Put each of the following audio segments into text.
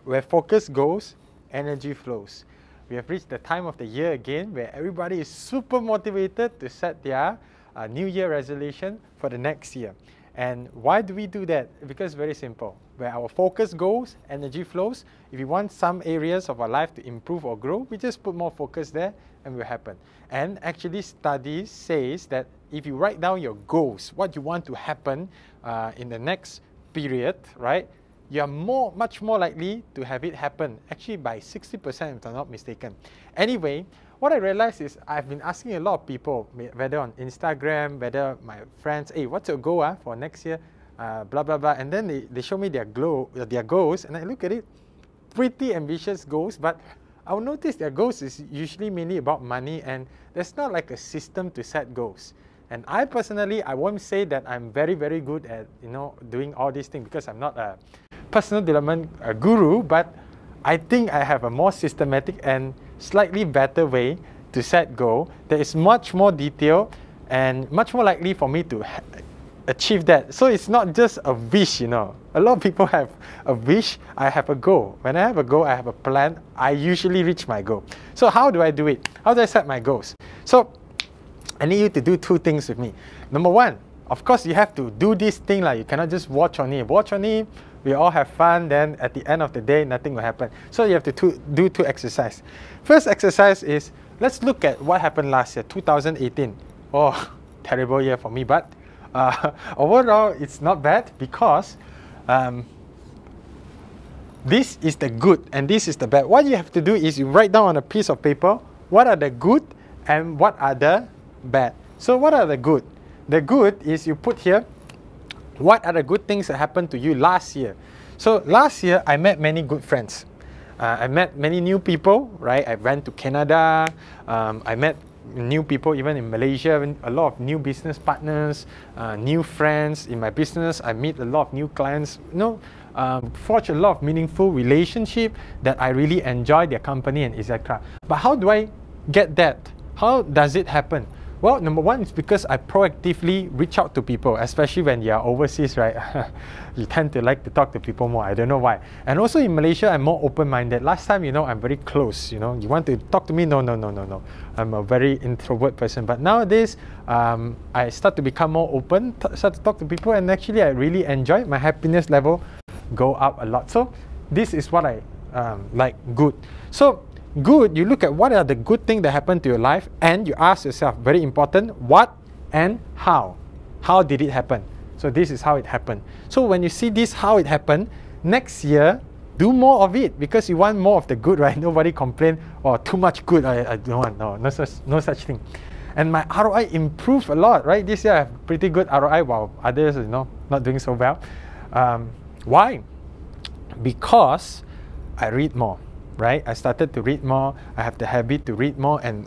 where focus goes, energy flows. We have reached the time of the year again where everybody is super motivated to set their New Year resolution for the next year. And why do we do that? Because it's very simple. Where our focus goes, energy flows. If you want some areas of our life to improve or grow, we just put more focus there and it will happen. And actually studies says that if you write down your goals, what you want to happen in the next period, right? You are much more likely to have it happen, actually by 60% if I'm not mistaken. Anyway, what I realized is I've been asking a lot of people, whether on Instagram, whether my friends, hey, what's your goal for next year? Blah, blah, blah. And then they show me their goals, and I look at it, pretty ambitious goals, but I'll notice their goals is usually mainly about money, and there's not like a system to set goals. And I personally, I won't say that I'm very, very good at, doing all these things because I'm not a personal development guru, but I think I have a more systematic and slightly better way to set goal that is much more detailed and much more likely for me to achieve that. So it's not just a wish, A lot of people have a wish, I have a goal. When I have a goal, I have a plan, I usually reach my goal. So how do I do it? How do I set my goals? So I need you to do two things with me. Number one, of course, you have to do this thing. You cannot just watch only. Watch only, we all have fun, then at the end of the day, nothing will happen. So you have to do two exercises. First exercise is, let's look at what happened last year, 2018. Oh, terrible year for me, but overall, it's not bad because this is the good and this is the bad. What you have to do is you write down on a piece of paper what are the good and what are the bad. So what are the good? The good is you put here, what are the good things that happened to you last year? So last year, I met many good friends. I met many new people, right? I went to Canada. I met new people even in Malaysia, a lot of new business partners, new friends in my business. I meet a lot of new clients, forge a lot of meaningful relationship that I really enjoy their company and etc. But how do I get that? How does it happen? Well, number one is because I proactively reach out to people, especially when you're overseas, right? You tend to like to talk to people more. I don't know why. And also in Malaysia, I'm more open-minded. Last time, I'm very close. You want to talk to me? No. I'm a very introvert person. But nowadays, I start to become more open, start to talk to people, and actually I really enjoy. My happiness level go up a lot. So this is what I like good. So good, you look at what are the good things that happened to your life and you ask yourself, very important, what and how. How did it happen? So this is how it happened. So when you see this, how it happened, next year, do more of it because you want more of the good, right? Nobody complain, oh, too much good, I don't want, no such thing. And my ROI improved a lot, right? This year I have pretty good ROI while others, not doing so well. Why? Because I read more. Right? I started to read more. I have the habit to read more and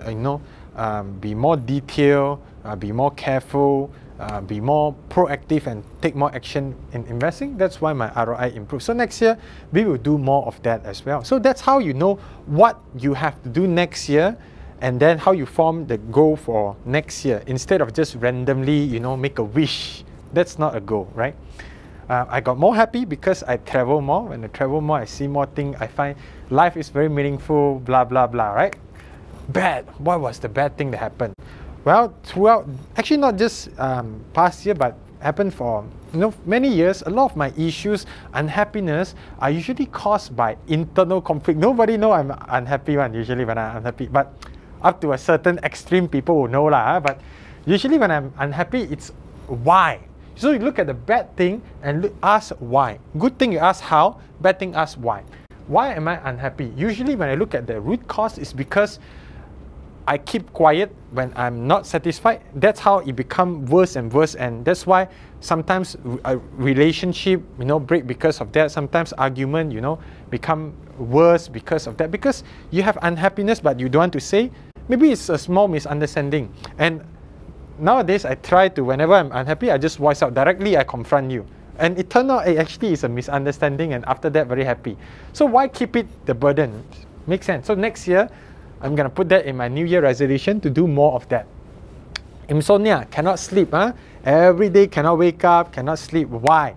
be more detailed, be more careful, be more proactive and take more action in investing. That's why my ROI improved. So next year, we will do more of that as well. So that's how you know what you have to do next year and then how you form the goal for next year instead of just randomly, make a wish. That's not a goal, right? I got more happy because I travel more. When I travel more, I see more things. I find life is very meaningful, blah, blah, blah, right? Bad. What was the bad thing that happened? Well, throughout, actually not just past year, but happened for many years, a lot of my issues, unhappiness, are usually caused by internal conflict. Nobody know I'm unhappy usually when I'm unhappy. But up to a certain extreme, people will know lah. But usually when I'm unhappy, it's why. So you look at the bad thing and ask why. Good thing you ask how, bad thing ask why. Why am I unhappy? Usually when I look at the root cause, it's because I keep quiet when I'm not satisfied. That's how it becomes worse and worse, and that's why sometimes a relationship, break because of that. Sometimes argument, become worse because of that. Because you have unhappiness, but you don't want to say. Maybe it's a small misunderstanding. And nowadays, I try to, whenever I'm unhappy, I just voice out directly, I confront you. And it turned out it actually is a misunderstanding, and after that, very happy. So why keep it the burden? Makes sense. So next year, I'm going to put that in my New Year resolution to do more of that. Insomnia, cannot sleep. Every day cannot wake up, cannot sleep. Why?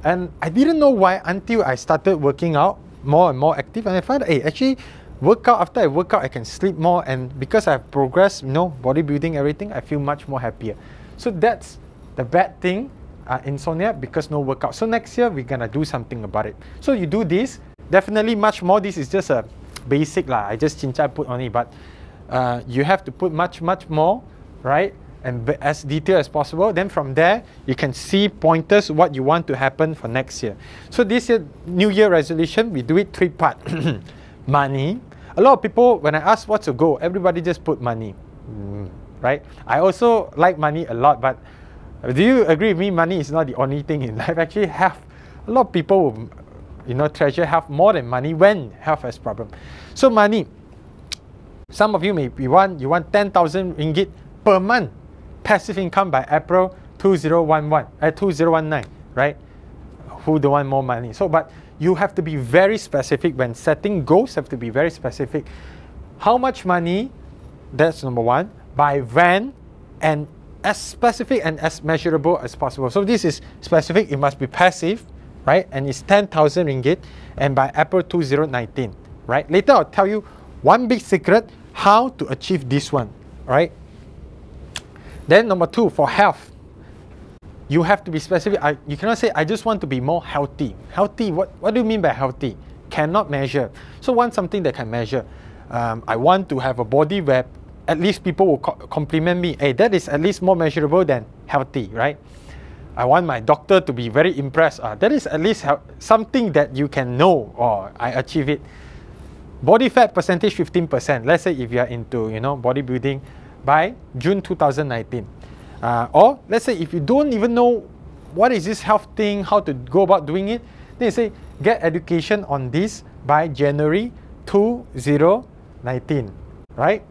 And I didn't know why until I started working out. more and more active, and I find that, hey, actually, after I work out, I can sleep more, and because I've progressed, bodybuilding, everything, I feel much more happier. So that's the bad thing, insomnia, because no workout. So next year, we're gonna do something about it. So you do this, definitely much more. This is just a basic lah. I just cincai put on it, but you have to put much more, right? And as detailed as possible. Then from there, you can see pointers what you want to happen for next year. So this year, New Year resolution, we do it 3-part. Money. A lot of people, when I ask what's your goal, everybody just put money, right? I also like money a lot, but do you agree with me? Money is not the only thing in life. Actually, a lot of people, treasure health more than money when health has problem. So money. Some of you you want 10,000 ringgit per month passive income by April 2019, right? Who don't want more money? So, but you have to be very specific when setting goals. Have to be very specific. How much money? That's number one. By when, and as specific and as measurable as possible. So this is specific. It must be passive, right? And it's 10,000 ringgit, and by April 2019, right? Later I'll tell you one big secret how to achieve this one, right? Then number two, for health, you have to be specific. You cannot say, I just want to be more healthy. Healthy, what do you mean by healthy? Cannot measure. So want something that can measure. I want to have a body where at least people will compliment me. Hey, that is at least more measurable than healthy, right? I want my doctor to be very impressed. That is at least something that you can know, or I achieve it. Body fat percentage 15%. Let's say if you are into bodybuilding by June 2019. Or let's say if you don't even know what is this health thing, how to go about doing it, then you say get education on this by January 2019, right?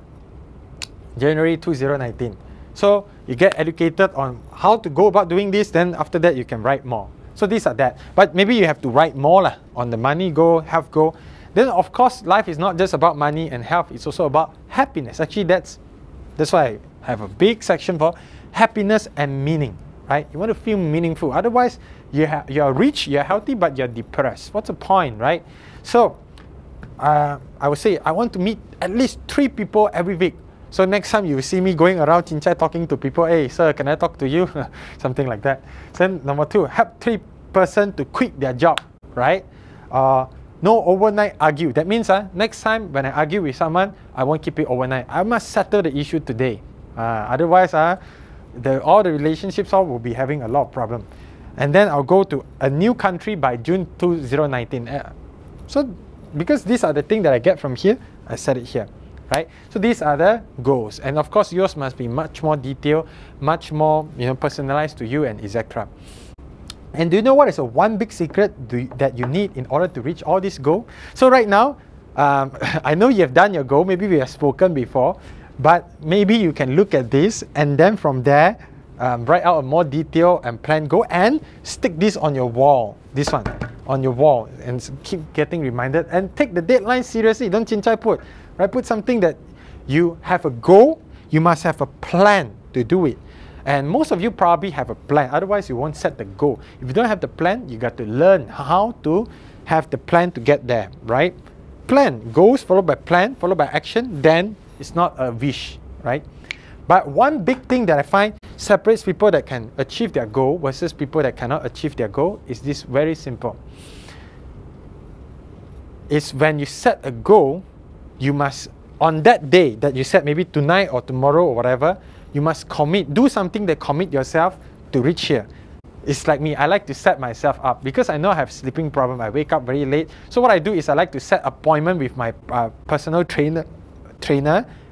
January 2019. So you get educated on how to go about doing this, then after that you can write more. So these are that. But maybe you have to write more on the money goal, health goal. Then of course life is not just about money and health, it's also about happiness. Actually that's why I have a big section for happiness and meaning, right? You want to feel meaningful. Otherwise, you're rich, you're healthy, but you're depressed. What's the point, right? So, I would say I want to meet at least 3 people every week. So next time you see me going around Chincai talking to people, hey, sir, can I talk to you? Something like that. Then number 2, help 3 person to quit their job, right? No overnight argue. That means next time when I argue with someone, I won't keep it overnight. I must settle the issue today. Otherwise, all the relationships will be having a lot of problem. And then I'll go to a new country by June 2019. So because these are the things that I get from here, I set it here, right? So these are the goals. And of course, yours must be much more detailed, much more personalized to you and etc. And do you know what is one big secret that you need in order to reach all these goals? So right now, I know you have done your goal. Maybe we have spoken before. But maybe you can look at this and then from there, write out a more detailed and planned goal and stick this on your wall. This one, on your wall, and keep getting reminded. And take the deadline seriously. Don't cincai put, right? Put something that you have a goal. You must have a plan to do it. And most of you probably have a plan. Otherwise, you won't set the goal. If you don't have the plan, you got to learn how to have the plan to get there, right? Plan, goals followed by plan, followed by action, then it's not a wish, right? But one big thing that I find separates people that can achieve their goal versus people that cannot achieve their goal is this very simple. It's when you set a goal, you must, on that day that you set, maybe tonight or tomorrow or whatever, you must commit, do something that commit yourself to reach here. It's like me, I like to set myself up because I know I have sleeping problem. I wake up very late. So what I do is I like to set appointment with my personal trainer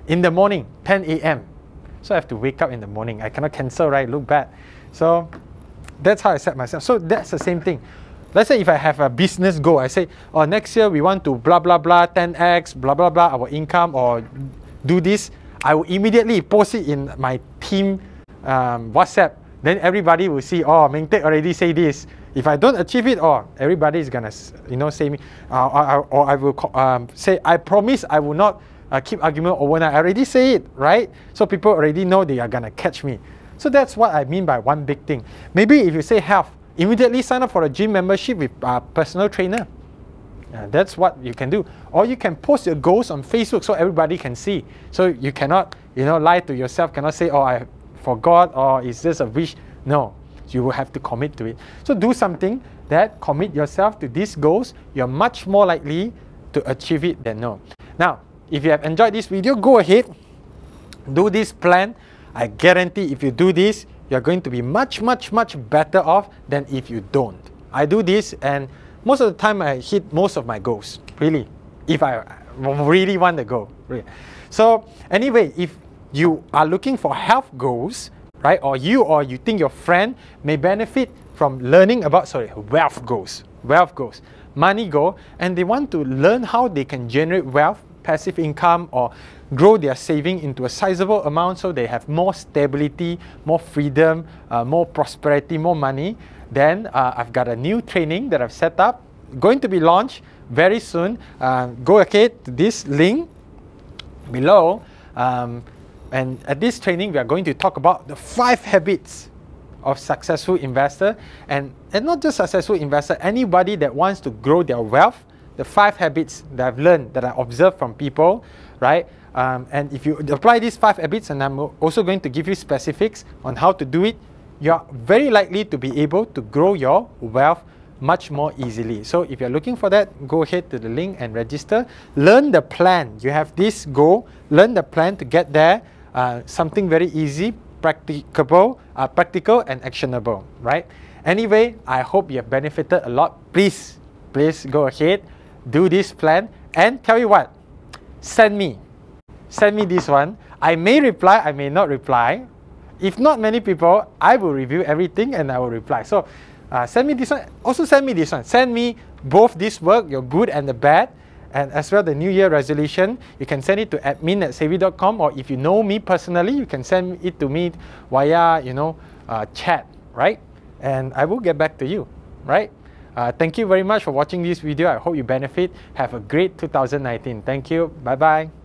in the morning, 10 a.m. So I have to wake up in the morning. I cannot cancel, right? Look bad. So that's how I set myself. So that's the same thing. Let's say if I have a business goal, I say, oh, next year we want to blah, blah, blah, 10x, blah, blah, blah, our income, or do this. I will immediately post it in my team WhatsApp. Then everybody will see, oh, Meng Teck already say this. If I don't achieve it, everybody is gonna, say me, or I will say, I promise I will not keep argument overnight. I already say it, right? So people already know they are gonna catch me. So that's what I mean by one big thing. Maybe if you say health, immediately sign up for a gym membership with a personal trainer. That's what you can do. Or you can post your goals on Facebook so everybody can see. So you cannot, lie to yourself, cannot say, oh, I forgot, or is this a wish? No, you will have to commit to it. So do something that commit yourself to these goals. You're much more likely to achieve it than no. Now, if you have enjoyed this video, go ahead, do this plan. I guarantee if you do this, you're going to be much, much, much better off than if you don't. I do this, and most of the time I hit most of my goals, really, if I really want the goal. Really. So anyway, if you are looking for health goals, right, or you think your friend may benefit from learning about, wealth goals, money goal, and they want to learn how they can generate wealth, passive income, or grow their saving into a sizable amount so they have more stability, more freedom, more prosperity, more money, then I've got a new training that I've set up, going to be launched very soon. Go ahead to this link below, and at this training we are going to talk about the 5 habits of successful investor, and not just successful investor, anybody that wants to grow their wealth. The 5 habits that I've learned, that I observed from people, right? And if you apply these 5 habits, and I'm also going to give you specifics on how to do it, you're very likely to be able to grow your wealth much more easily. So if you're looking for that, go ahead to the link and register. Learn the plan. You have this goal, learn the plan to get there. Something very easy, practical and actionable, right? Anyway, I hope you have benefited a lot. Please go ahead, do this plan, and tell you what, send me this one. I may reply, I may not reply. If not many people, I will review everything and I will reply. So send me this one, also send me this one. Send me both this work, your good and the bad, and as well the New Year resolution. You can send it to admin@savvy.com, or if you know me personally, you can send it to me via, chat, right? And I will get back to you, right? Thank you very much for watching this video. I hope you benefit. Have a great 2019. Thank you. Bye-bye.